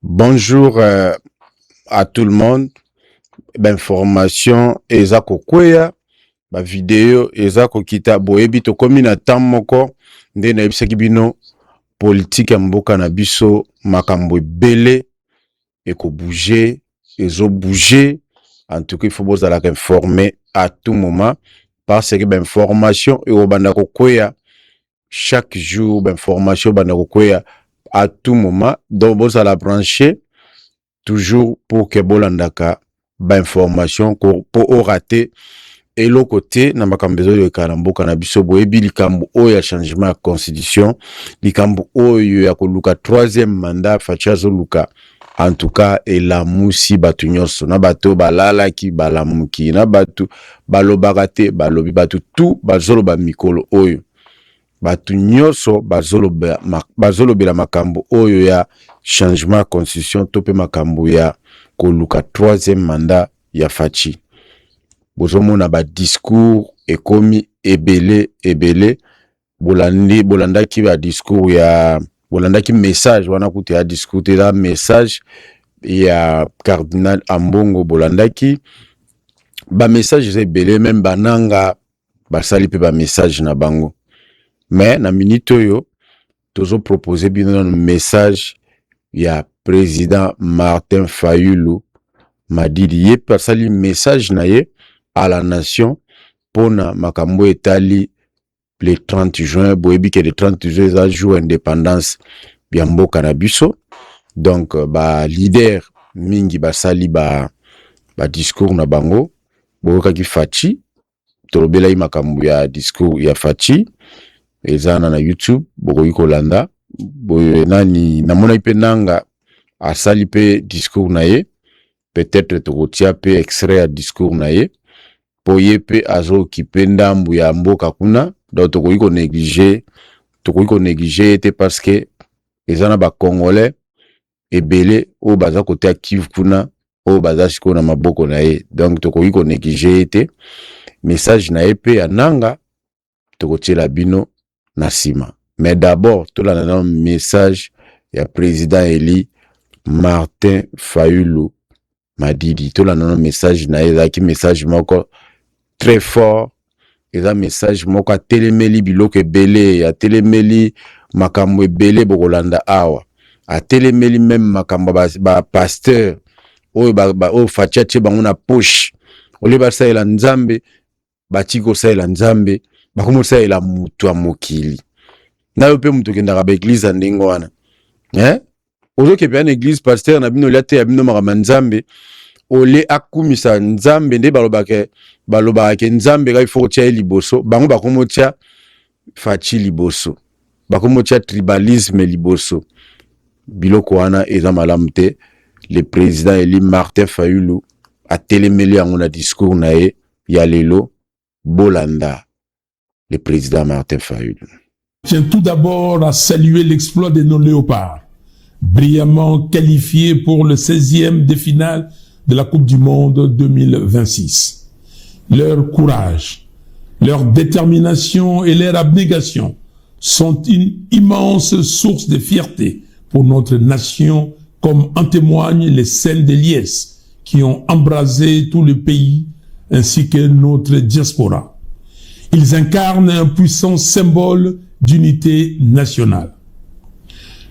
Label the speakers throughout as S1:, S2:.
S1: Bonjour à tout le monde. Information eza kokwea ba vidéo eza kokita boyebi tokomi na temps moko nde na yebisaki bino politique ya mboka na biso makambo ebele eko bouger ezo bouger. En tout cas il faut bozala informé à tout moment parce que information e obanda kokwea chaque jour, information banda kokwea à tout moment, donc bozala branché toujours pour que bolandaka information pour rater et le côté na makambo de kalamboka na biso boyebi likambo oyo ya changement ya constitution, likambo oyo ya koluka troisième mandat fachazo luka. En tout cas la musi batu nyonso na bato balala ki balamuki na batu balobaka te balobi batu tout bazoloba mikolo oyo batu nyonso bazolobela makambo oyo ya changement constitution tope makambo ya koluka troisième mandat ya fachi. Bozomona ba discours ekomi ebele bolandaki ba discours ya bolandaki message wana kuti ya discours te la message ya cardinal Ambongo bolandaki ba message ebele même bananga basali pe ba message na bango. Mais na minute oyo tozo proposer bino message ya président Martin Fayulu Madidi ye pasali message na ye à la nation pona makambo etali le 30 juin boyebi que le 30 juin za jour indépendance ya mboka na biso. Donc ba leader mingi basali ba discours na bango boyoka ki fachi tolobela makambo ya discours ya fachi ezana na YouTube bokoki kolanda boye nani namona ipe nanga asali pe discours na ye peut-être tokotia pe extrait ya discours na ye po ye pe azo kipe ndambu ya mboka kuna donc tokoki ko négliger te parce que ezana ba congolais ebele o baza kotia Kivu kuna o baza siko na maboko na ye, donc tokoki ko négliger te message na ye pe ananga tokotiela bino Nassima. Mais d'abord, tout le message, il y a président Eli Martin Fayulu Madidi. Tout le message, il y a message très fort. Il y a un message qui a téléméli biloke belé, a téléméli makambo belé bokolanda awa. A téléméli même makambo ba pasteur. O fachache banguna poche. Ole ba sa ela nzambe, batiko sa ela nzambe. Bakomo sa ela mutu wa mokili. Na yo pe mutu kendaka ba église ndingo wana. Ozo ke bien église pasteur na bino liate ya bino makama nzambe. Ole akumisa nzambe nde balobaka ke nzambe ka ifo tia liboso. Bango bakomo tia fachi liboso. Bakomo tia tribalisme liboso. Biloko wana eza malamu te. Le président Eli Martin Fayulu a télémeli en discours na ye ya lelo bolanda. Le président Martin Fayulu.
S2: Je tiens tout d'abord à saluer l'exploit de nos léopards, brillamment qualifiés pour le 16e de finale de la Coupe du Monde 2026. Leur courage, leur détermination et leur abnégation sont une immense source de fierté pour notre nation, comme en témoignent les scènes de liesse qui ont embrasé tout le pays ainsi que notre diaspora. Ils incarnent un puissant symbole d'unité nationale.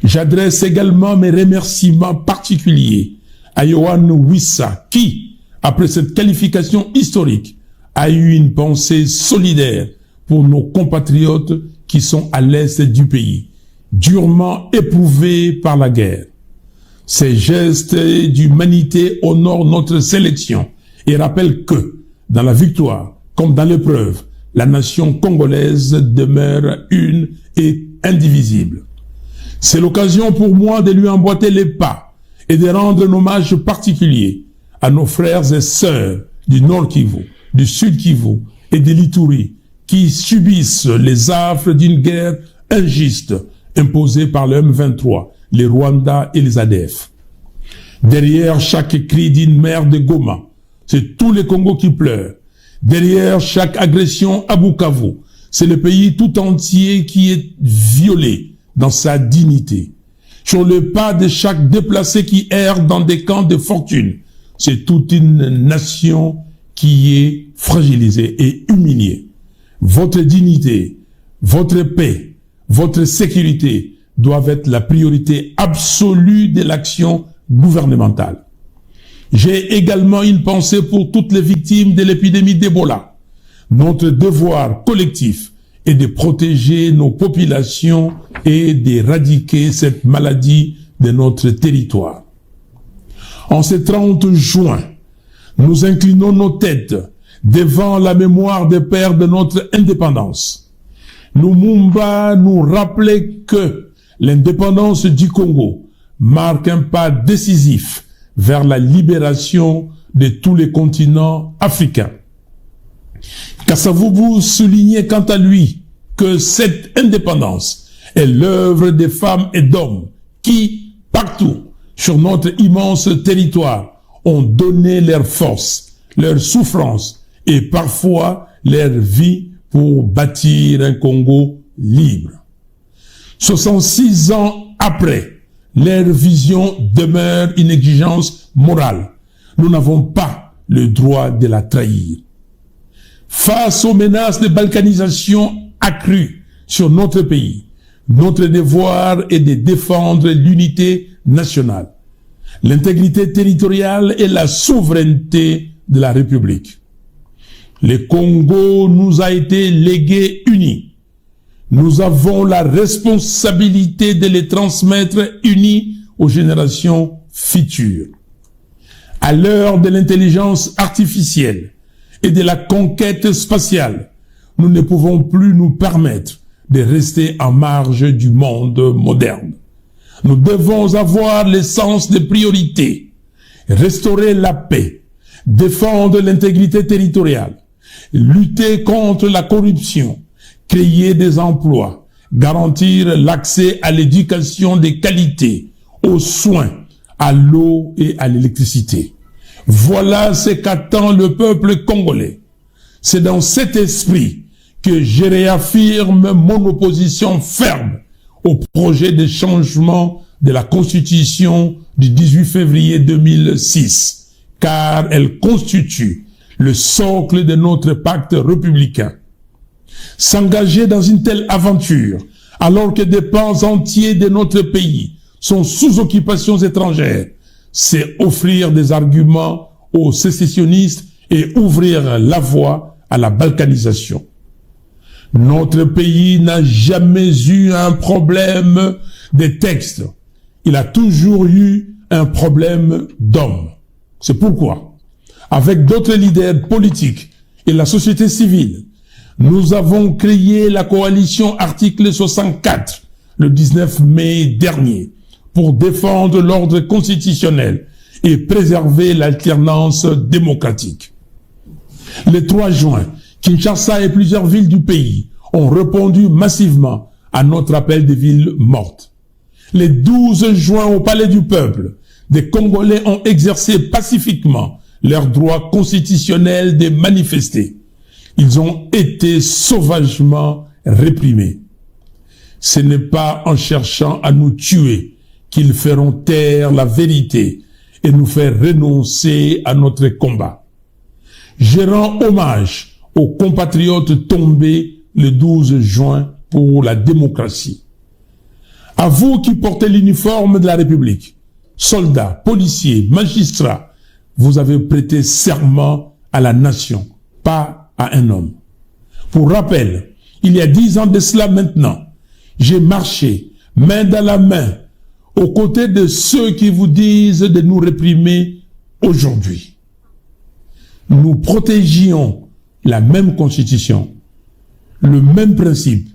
S2: J'adresse également mes remerciements particuliers à Yohan Wissa qui, après cette qualification historique, a eu une pensée solidaire pour nos compatriotes qui sont à l'est du pays, durement éprouvés par la guerre. Ces gestes d'humanité honorent notre sélection et rappellent que, dans la victoire comme dans l'épreuve, la nation congolaise demeure une et indivisible. C'est l'occasion pour moi de lui emboîter les pas et de rendre un hommage particulier à nos frères et sœurs du Nord Kivu, du Sud Kivu et de l'Ituri qui subissent les affres d'une guerre injuste imposée par le M23, les Rwandais et les ADF. Derrière chaque cri d'une mère de Goma, c'est tout le Congo qui pleure. Derrière chaque agression à Bukavu, c'est le pays tout entier qui est violé dans sa dignité. sur le pas de chaque déplacé qui erre dans des camps de fortune. C'est toute une nation qui est fragilisée et humiliée. Votre dignité, votre paix, votre sécurité doivent être la priorité absolue de l'action gouvernementale. J'ai également une pensée pour toutes les victimes de l'épidémie d'Ebola. Notre devoir collectif est de protéger nos populations et d'éradiquer cette maladie de notre territoire. En ce 30 juin, nous inclinons nos têtes devant la mémoire des pères de notre indépendance. Lumumba nous rappelait que l'indépendance du Congo marque un pas décisif vers la libération de tous les continents africains. Kasavubu soulignait quant à lui que cette indépendance est l'œuvre des femmes et d'hommes qui, partout sur notre immense territoire, ont donné leur force, leur souffrance et parfois leur vie pour bâtir un Congo libre. 66 ans après, leur vision demeure une exigence morale. Nous n'avons pas le droit de la trahir. Face aux menaces de balkanisation accrues sur notre pays, notre devoir est de défendre l'unité nationale, l'intégrité territoriale et la souveraineté de la République. Le Congo nous a été légué uni. Nous avons la responsabilité de les transmettre unis aux générations futures. À l'heure de l'intelligence artificielle et de la conquête spatiale, nous ne pouvons plus nous permettre de rester en marge du monde moderne. Nous devons avoir le sens des priorités, restaurer la paix, défendre l'intégrité territoriale, lutter contre la corruption, créer des emplois, garantir l'accès à l'éducation de qualité, aux soins, à l'eau et à l'électricité. Voilà ce qu'attend le peuple congolais. C'est dans cet esprit que je réaffirme mon opposition ferme au projet de changement de la Constitution du 18 février 2006, car elle constitue le socle de notre pacte républicain. S'engager dans une telle aventure, alors que des pans entiers de notre pays sont sous occupation étrangère, c'est offrir des arguments aux sécessionnistes et ouvrir la voie à la balkanisation. Notre pays n'a jamais eu un problème de texte. Il a toujours eu un problème d'hommes. C'est pourquoi, avec d'autres leaders politiques et la société civile, nous avons créé la coalition Article 64 le 19 mai dernier pour défendre l'ordre constitutionnel et préserver l'alternance démocratique. Le 3 juin, Kinshasa et plusieurs villes du pays ont répondu massivement à notre appel des villes mortes. Le 12 juin, au Palais du Peuple, des Congolais ont exercé pacifiquement leur droit constitutionnel de manifester. Ils ont été sauvagement réprimés. Ce n'est pas en cherchant à nous tuer qu'ils feront taire la vérité et nous faire renoncer à notre combat. Je rends hommage aux compatriotes tombés le 12 juin pour la démocratie. À vous qui portez l'uniforme de la République, soldats, policiers, magistrats, vous avez prêté serment à la nation, pas à un homme. Pour rappel, il y a 10 ans de cela maintenant, j'ai marché, main dans la main, aux côtés de ceux qui vous disent de nous réprimer aujourd'hui. Nous protégions la même constitution, le même principe.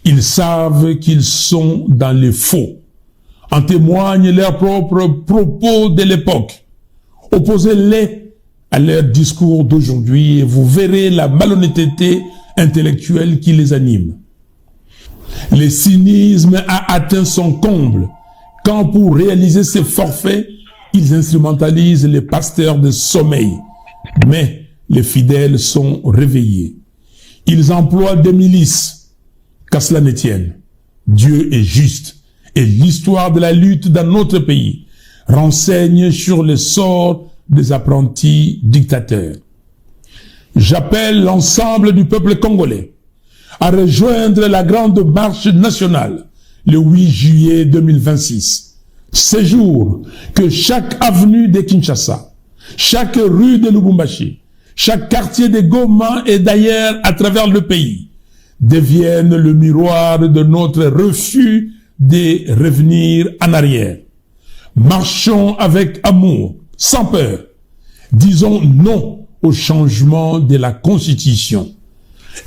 S2: Ils savent qu'ils sont dans le faux. En témoignent leurs propres propos de l'époque. Opposez-les à leur discours d'aujourd'hui et vous verrez la malhonnêteté intellectuelle qui les anime. Le cynisme a atteint son comble quand pour réaliser ces forfaits, ils instrumentalisent les pasteurs de sommeil. Mais les fidèles sont réveillés. Ils emploient des milices. Qu'à cela ne tienne, Dieu est juste et l'histoire de la lutte dans notre pays renseignent sur le sort des apprentis dictateurs. J'appelle l'ensemble du peuple congolais à rejoindre la grande marche nationale le 8 juillet 2026. Ce jour que chaque avenue de Kinshasa, chaque rue de Lubumbashi, chaque quartier de Goma et d'ailleurs à travers le pays deviennent le miroir de notre refus de revenir en arrière. Marchons avec amour, sans peur. Disons non au changement de la Constitution.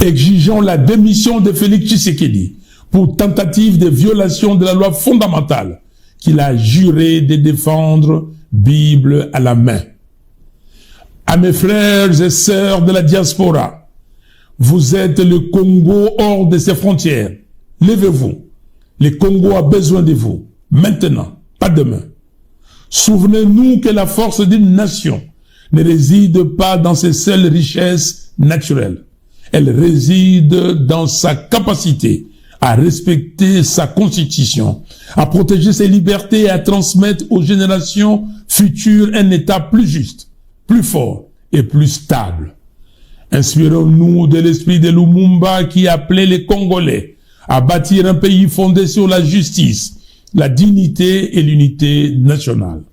S2: Exigeons la démission de Félix Tshisekedi pour tentative de violation de la loi fondamentale qu'il a juré de défendre, Bible à la main. À mes frères et sœurs de la diaspora, vous êtes le Congo hors de ses frontières. Levez-vous. Le Congo a besoin de vous. Maintenant, pas demain. Souvenez-nous que la force d'une nation ne réside pas dans ses seules richesses naturelles. Elle réside dans sa capacité à respecter sa constitution, à protéger ses libertés et à transmettre aux générations futures un État plus juste, plus fort et plus stable. Inspirons-nous de l'esprit de Lumumba qui appelait les Congolais à bâtir un pays fondé sur la justice, la dignité et l'unité nationale.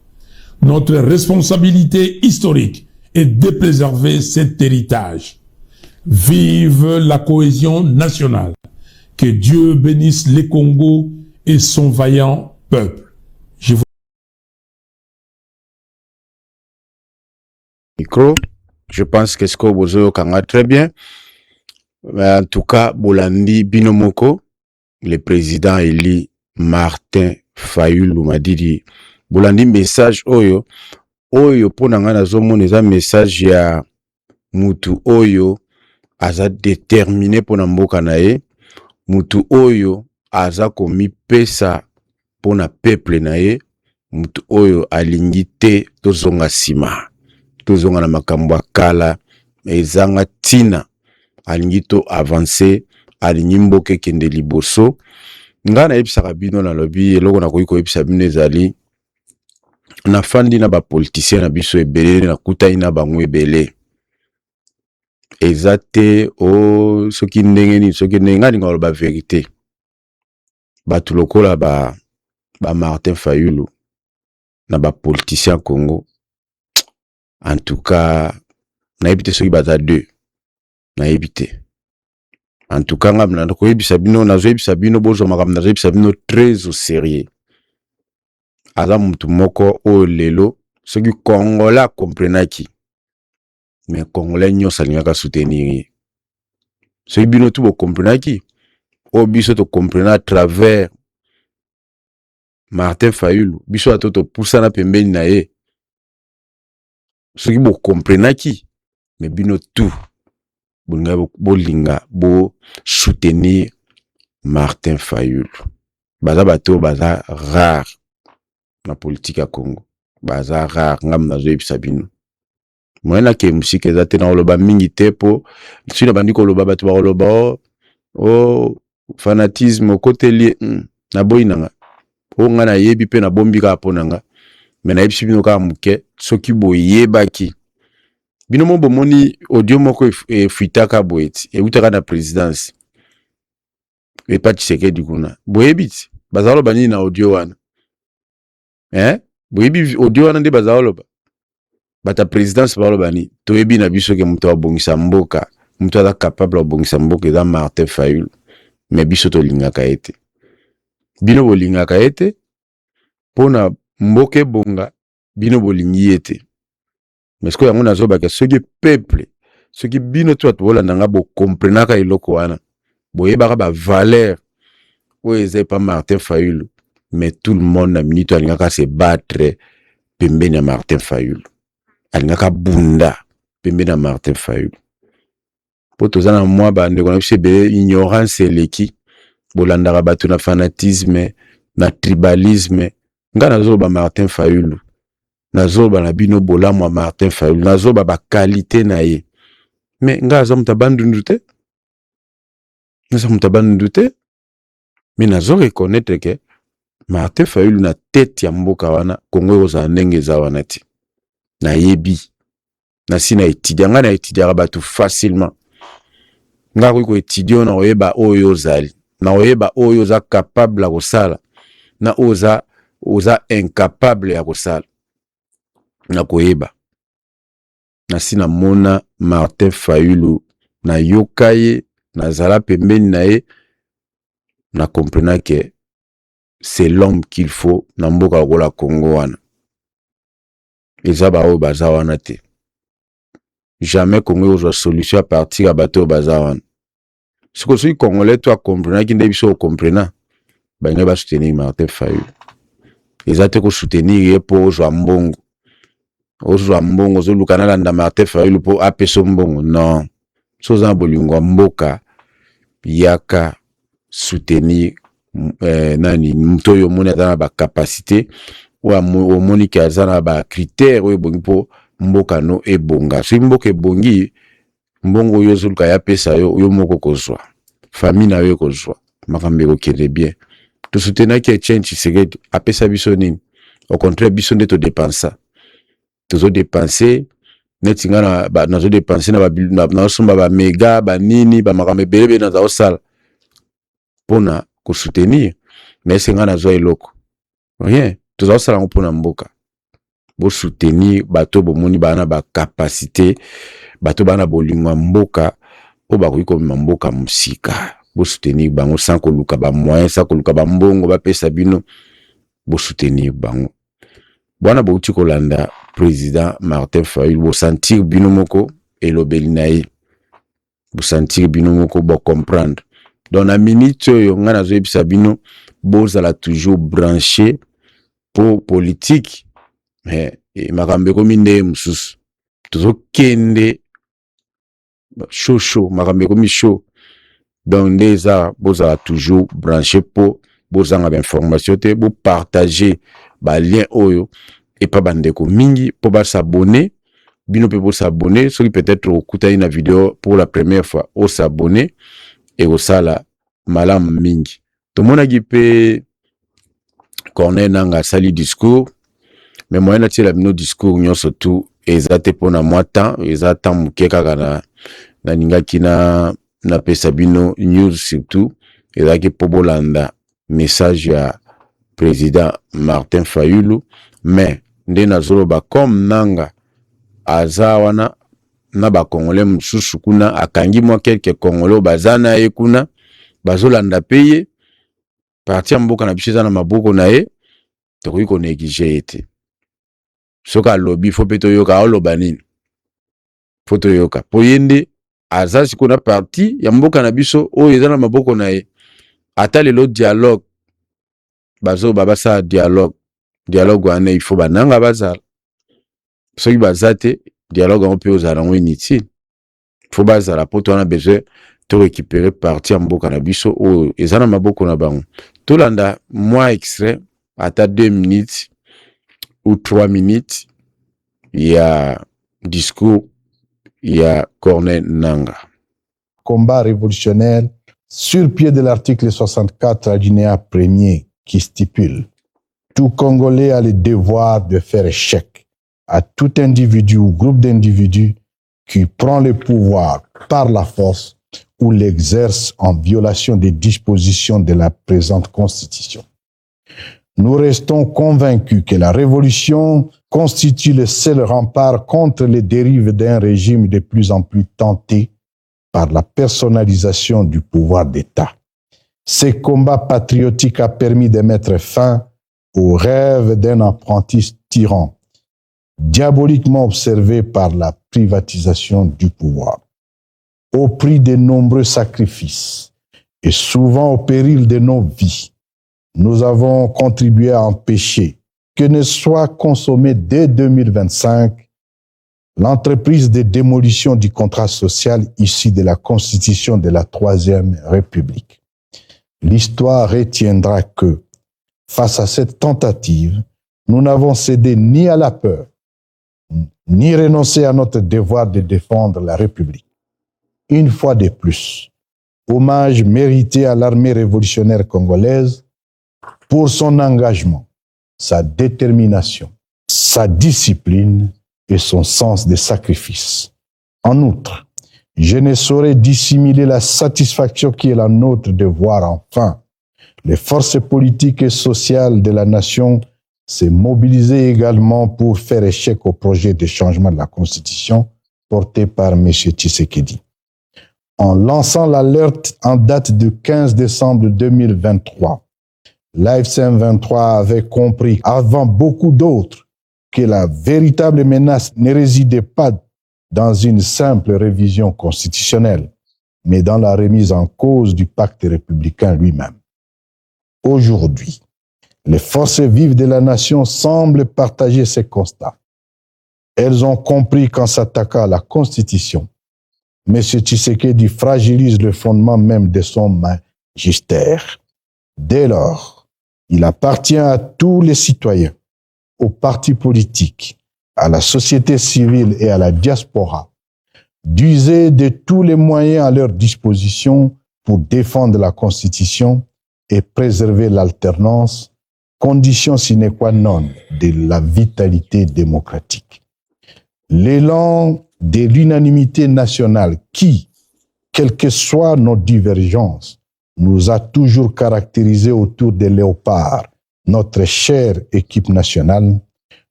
S2: Notre responsabilité historique est de préserver cet héritage. Vive la cohésion nationale. Que Dieu bénisse les Congo et son vaillant peuple. Je vous...
S1: Micro, je pense que ce que vous avez très bien. Mais en tout cas, Bolandi Binomoko, le président élu Martin Fayulu m'a dit, Bolandi message oyo pona nga nazomona eza message ya mutu oyo aza déterminé pona mboka na ye, mutu oyo aza komipesa pona peuple na ye, mutu oyo alingi te tozonga sima, tozonga na makambo ya kala ezanga tina, alingi to avancer, alingi mboka kende liboso. Nga na yebisaka bino na lobi eloko na koyi koyebisa bino ezali na fandi na ba politicien na biso ebele na kutai na bango ebele ezate o soki ndenge ni soki ndenge ni ngalo ba vérité batu lokola ba Martin Fayulu na ba politicien Congo en tout cas na yebite soki baza deux na yebite en tout cas ngam na koyebisa bino na zoyebisa bino bozo makambo na zoyebisa bino très au sérieux. Aza mutu moko o lelo soki Congolais comprenaki mais Congolais nyonso alingaka soutenir soki bino tu bo comprenaki o biso to comprendre à travers Martin Fayulu biso ato to poussana pembeni na ye soki bo comprenaki mais bino tu bolinga bo soutenir Martin Fayulu. Baza bato baza rare na politique ya Congo, baza rare ngam na zoyebisa bino. Moyena ke musike ezate na oloba mingi te po sina bandi koloba bato ba oloba o fanatisme kote lié na boyinanga o nga na yebi pe na bombi ka ponanga mais na yebisi bino ka muke soki boyebaki bino mo bomoni audio moko fuitaka boeti e utaka na présidence e pa Tshisekedi kuna boyebiti bazalo bani na audio wana boyebi audio wana nde bazalo bata présidence balo bani toyebi na biso ke muto abongisa mboka muto aza capable abongisa mboka eza Martin Fayulu mais biso to lingaka ete bino bolingaka ete pona mboke bonga bino bolingi ete mais ce que yango nazobaka soki peuple soki bino to atolanda nga bo comprenaka eloko wana boyebaka ba valeur o eze pa Martin Fayulu mais tout le monde a minute alingaka se battre pembeni ya Martin Fayulu alingaka bunda pembeni ya Martin Fayulu po tozana mwa bandeko na biso ebele ignorance eleki bolandaka bato na fanatisme na tribalisme nga nazoloba Martin Fayulu nazoloba na bino bolamu ya Martin Fayulu nazoloba ba qualité na ye mais nga aza mutu abandundu te naza mutu abandundu te mais nazo reconnaître que Martin Fayulu na tête ya mboka wana Congo oza ndenge eza wana te. Na yebi na sina étudiant nga na étudiant ba tout facilement. Nga ko étudiant na oyeba oyo zali. Na oyeba oyo za capable la kosala. Na oza incapable ya kosala. Na koyeba. Na sina mona Martin Fayulu na yokaye na zala pembeni na ye na comprena que c'est l'homme qu'il faut na mboka kola Congo wana. Eza ba o baza wana te. Jamais Congo ozwa solution à partir à bateau baza wana. Ce que celui congolais toi comprena ki nde biso comprena. Ba ngai ba soutenir Martin Fayulu. Eza te ko soutenir ye po ozwa mbongo. Ozwa mbongo zo lukana landa Martin Fayulu po apeso mbongo. Non. Soza bolingo mboka yaka soutenir nani mtoyo moni atana ba capacité ou moni ki azana ba critère ou bongi po mboka no ebonga. Si mboka ebongi mbongo yo zuluka ya pesa yo moko kozwa. Famille na yo kozwa. Makambe ko kende bien. To soutenir ki Etienne Tshisekedi apesa biso nini? Au contraire biso nde to dépensa. Tozo dépenser neti nga na zo dépenser na somba ba méga ba nini ba makambe belebe na za osala. Pona ko soutenir mais c'est nga na zo eloko. Rien. Tozo osala ngo pona mboka. Bo soutenir bato bomoni bana ba capacité bato bana bolingo mboka o ba ko mboka musika. Bo soutenir bango sans ko luka ba moyen sans ko luka ba mbongo ba pesa bino bo soutenir bango. Bwana bouti kolanda président Martin Fayulu bo sentir bino moko elobeli na ye. Bo sentir bino moko bo comprendre. Dans la minute yo nga nazo ebisa bino bozala toujours branché pour politique. Mais makambe komi nde mususu. Tozo kende chaud makambe komi chaud. Donc ndeza bozala toujours branché pour bozanga ba information te bo partager ba lien oyo et pas bandeko mingi pour ba s'abonner bino pe pour s'abonner ceux qui peut-être okuta une vidéo pour la première fois au s'abonner et au sala malam mingi to mona ki pe Corneille nanga sali discours mais moi na tila bino discours nyonso tout ezate pona moi temps ezata mukeka kana na ningaki na pesa bino news surtout ezaki po bolanda message ya président Martin Fayulu mais nde nazoloba comme nanga aza wana na ba congolais mususu kuna akangi mwa quelques congolais bazana ye kuna bazolanda paye parti mboka na biso na maboko na ye tokoki ko négliger ete soka lobby fo peto yoka oloba nini foto yoka po yende aza sikona parti ya mboka na biso o ezana maboko na ye ata lelo dialogue bazo babasa dialogue wana il faut bananga bazala soki bazate dialogue on peut ozala ngo inutile faut bazala po to na besoin to récupérer parti ya mboka na biso o ezana maboko na bango to landa moi extrait ata 2 minutes ou 3 minutes il y a discours il y a Corneille Nanga.
S3: Combat révolutionnaire sur pied de l'article 64 alinéa 1er qui stipule tout Congolais a le devoir de faire échec à tout individu ou groupe d'individus qui prend le pouvoir par la force ou l'exerce en violation des dispositions de la présente Constitution. Nous restons convaincus que la révolution constitue le seul rempart contre les dérives d'un régime de plus en plus tenté par la personnalisation du pouvoir d'État. Ce combat patriotique a permis de mettre fin au rêve d'un apprenti tyran, diaboliquement observé par la privatisation du pouvoir. Au prix de nombreux sacrifices et souvent au péril de nos vies, nous avons contribué à empêcher que ne soit consommée dès 2025 l'entreprise de démolition du contrat social issu de la Constitution de la Troisième République. L'histoire retiendra que, face à cette tentative, nous n'avons cédé ni à la peur, ni renoncé à notre devoir de défendre la République. Une fois de plus, hommage mérité à l'armée révolutionnaire congolaise, pour son engagement, sa détermination, sa discipline et son sens des sacrifices. En outre, je ne saurais dissimuler la satisfaction qui est la nôtre de voir enfin les forces politiques et sociales de la nation se mobiliser également pour faire échec au projet de changement de la Constitution porté par M. Tshisekedi. En lançant l'alerte en date du 15 décembre 2023, l'AFC M23 avait compris, avant beaucoup d'autres, que la véritable menace ne résidait pas dans une simple révision constitutionnelle, mais dans la remise en cause du pacte républicain lui-même. Aujourd'hui, les forces vives de la nation semblent partager ces constats. Elles ont compris qu'en s'attaquant à la Constitution, M. Tshisekedi fragilise le fondement même de son magistère. Dès lors, il appartient à tous les citoyens, aux partis politiques, à la société civile et à la diaspora d'user de tous les moyens à leur disposition pour défendre la Constitution et préserver l'alternance, condition sine qua non de la vitalité démocratique. L'élan de l'unanimité nationale qui, quelles que soient nos divergences, nous a toujours caractérisés autour des léopards, notre chère équipe nationale,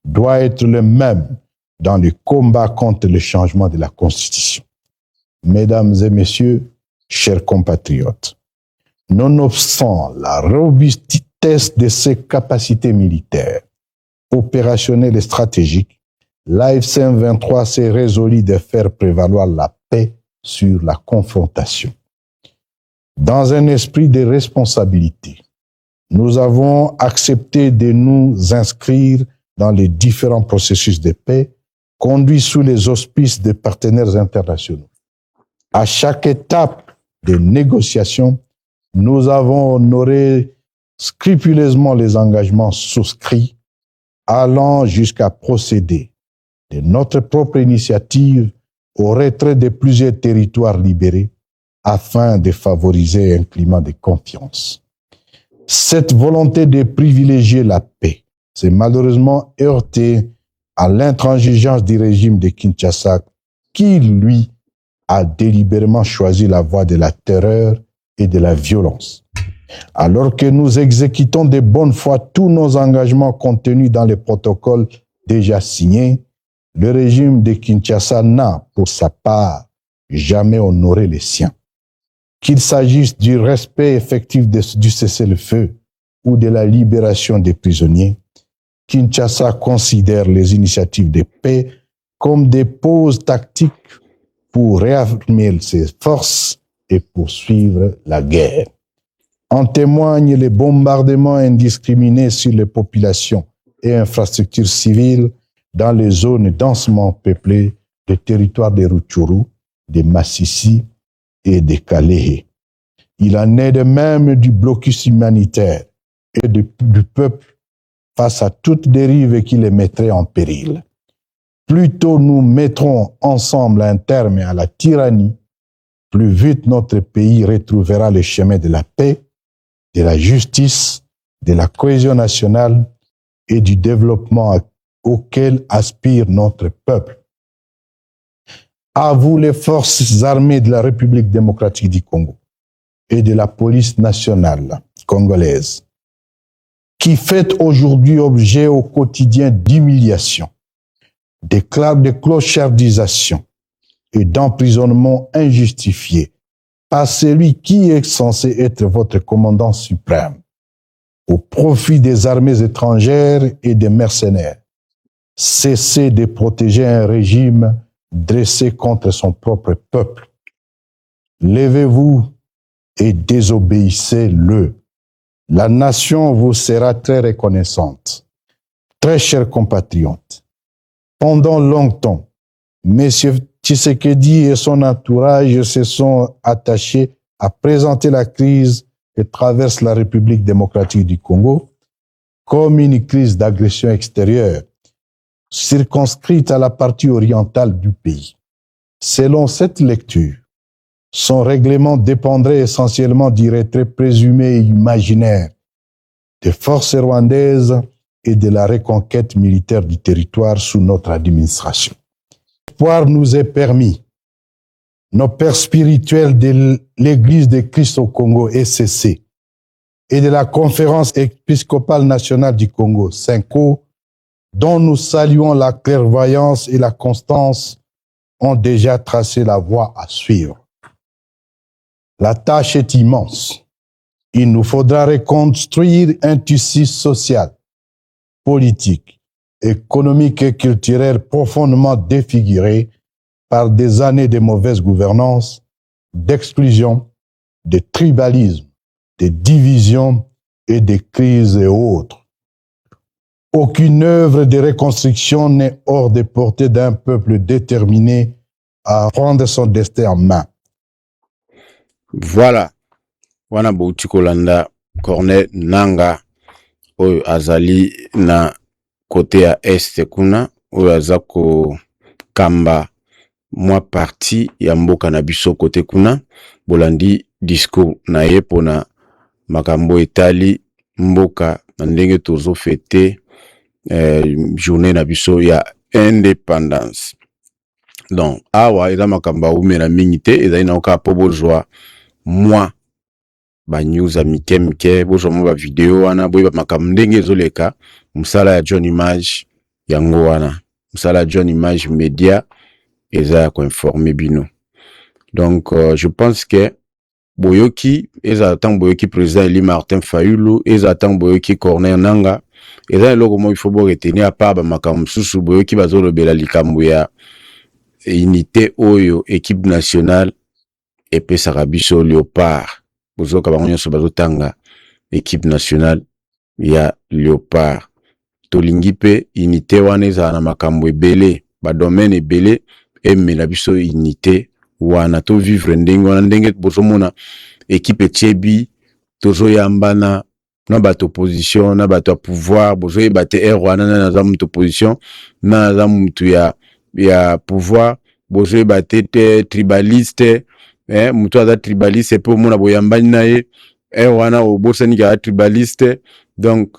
S3: doit être le même dans le combat contre le changement de la Constitution. Mesdames et messieurs, chers compatriotes, nonobstant la robustesse de ses capacités militaires, opérationnelles et stratégiques, l'AFC M23 s'est résolu de faire prévaloir la paix sur la confrontation. Dans un esprit de responsabilité, nous avons accepté de nous inscrire dans les différents processus de paix conduits sous les auspices des partenaires internationaux. À chaque étape des négociations, nous avons honoré scrupuleusement les engagements souscrits, allant jusqu'à procéder de notre propre initiative au retrait de plusieurs territoires libérés afin de favoriser un climat de confiance. Cette volonté de privilégier la paix s'est malheureusement heurtée à l'intransigeance du régime de Kinshasa qui, lui, a délibérément choisi la voie de la terreur et de la violence. Alors que nous exécutons de bonne foi tous nos engagements contenus dans les protocoles déjà signés, le régime de Kinshasa n'a, pour sa part, jamais honoré les siens. Qu'il s'agisse du respect effectif du cessez-le-feu ou de la libération des prisonniers, Kinshasa considère les initiatives de paix comme des pauses tactiques pour réaffirmer ses forces et poursuivre la guerre. En témoignent les bombardements indiscriminés sur les populations et infrastructures civiles dans les zones densément peuplées des territoires de Rutshuru, de Massissi et de Kalehe. Il en est de même du blocus humanitaire et du peuple face à toute dérive qui les mettrait en péril. Plus tôt nous mettrons ensemble un terme à la tyrannie, plus vite notre pays retrouvera le chemin de la paix, de la justice, de la cohésion nationale et du développement auquel aspire notre peuple. À vous les forces armées de la République démocratique du Congo et de la police nationale congolaise, qui fait aujourd'hui objet au quotidien d'humiliation, de clochardisation et d'emprisonnement injustifié par celui qui est censé être votre commandant suprême, au profit des armées étrangères et des mercenaires. Cessez de protéger un régime dressé contre son propre peuple. Levez-vous et désobéissez-le. La nation vous sera très reconnaissante. Très chers compatriotes, pendant longtemps, M. Tshisekedi et son entourage se sont attachés à présenter la crise que traverse la République démocratique du Congo comme une crise d'agression extérieure, circonscrite à la partie orientale du pays. Selon cette lecture, son règlement dépendrait essentiellement du retrait présumé et imaginaire des forces rwandaises et de la reconquête militaire du territoire sous notre administration. L'espoir nous est permis. Nos pères spirituels de l'Église de Christ au Congo, ECC, et de la Conférence épiscopale nationale du Congo, CENCO, dont nous saluons la clairvoyance et la constance, ont déjà tracé la voie à suivre. La tâche est immense. Il nous faudra reconstruire un tissu social, politique, économique et culturel profondément défiguré par des années de mauvaise gouvernance, d'exclusion, de tribalisme, de division et de crises et autres. Aucune œuvre de reconstruction n'est hors de portée d'un peuple déterminé à prendre son destin en main.
S1: Voilà. Wana bouti kolanda Corneille Nanga oyo azali na côté ya est kuna oyo azako kamba mwa parti ya mboka na biso côté kuna bolandi discours na ye pona makambo etali mboka na ndenge tozo fete journée na biso ya indépendance. Donc awa eza makambo umela mingi te ezali na oka po bozwa mwa ba news a mike bozwa mwa ba video wana boyeba makambo ndenge ezoleka musala ya John Image yango wana musala ya John Image Media eza ya koinformer bino. Donc je pense que boyoki eza tant boyoki président Eli Martin Fayulu eza tant boyoki Corneille Nanga eza eloko mo il faut bo retenir à part ba makambo susu boyoki bazolobela likambo ya unité oyo équipe nationale epesaka biso Léopard bozoka bango nyonso bazotanga équipe nationale ya Léopard tolingi mpe unité wana ezala na makambo ebele badomaine ebele emela biso unité wana to vivre ndenge wana ndenge bozomona équipe tiebi tozoyambana na bato opposition na bato ya pouvoir bozoyeba te wana na naza mutu opposition na naza mutu ya pouvoir bozoyeba te tribaliste mutu aza tribaliste pe omona boyambani na ye wana obosani ka tribaliste. Donc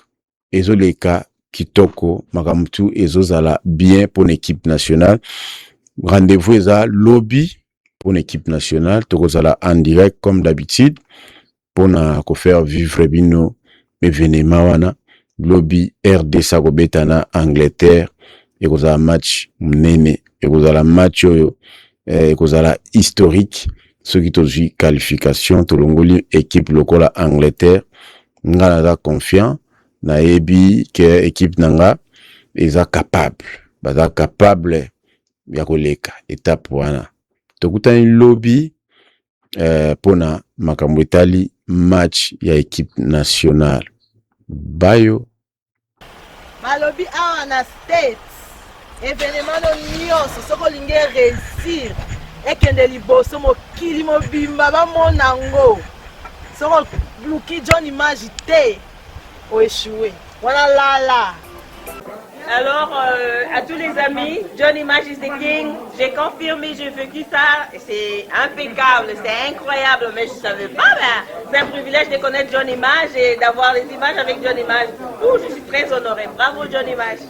S1: ezoleka kitoko makambo tu ezozala bien pour l'équipe nationale. Rendez-vous eza lobby pour l'équipe nationale tokozala en direct comme d'habitude pour na ko faire vivre bino événement wana lobby RDC kobeta na Angleterre ekozala match mnene ekozala match oyo ekozala historique ceux qui tozui qualification tolongoli équipe lokola Angleterre nga naza confiant na yebi ke équipe nanga eza capable baza capable ya koleka étape wana tokutani lobby pona makambo etali match ya équipe nationale bayo
S4: balobi awa na States événement no nyonso soko linge réussir ekende liboso mokili mobimba bamona ngo soko luki John Image te o échoué voilà là.
S5: Alors, à tous les amis, John Image is the king. J'ai confirmé, j'ai vécu ça. C'est impeccable, c'est incroyable. Mais je ne savais pas, mais c'est un privilège de connaître John Image et d'avoir les images avec John Image. Ouh, je suis très honorée. Bravo, John Image.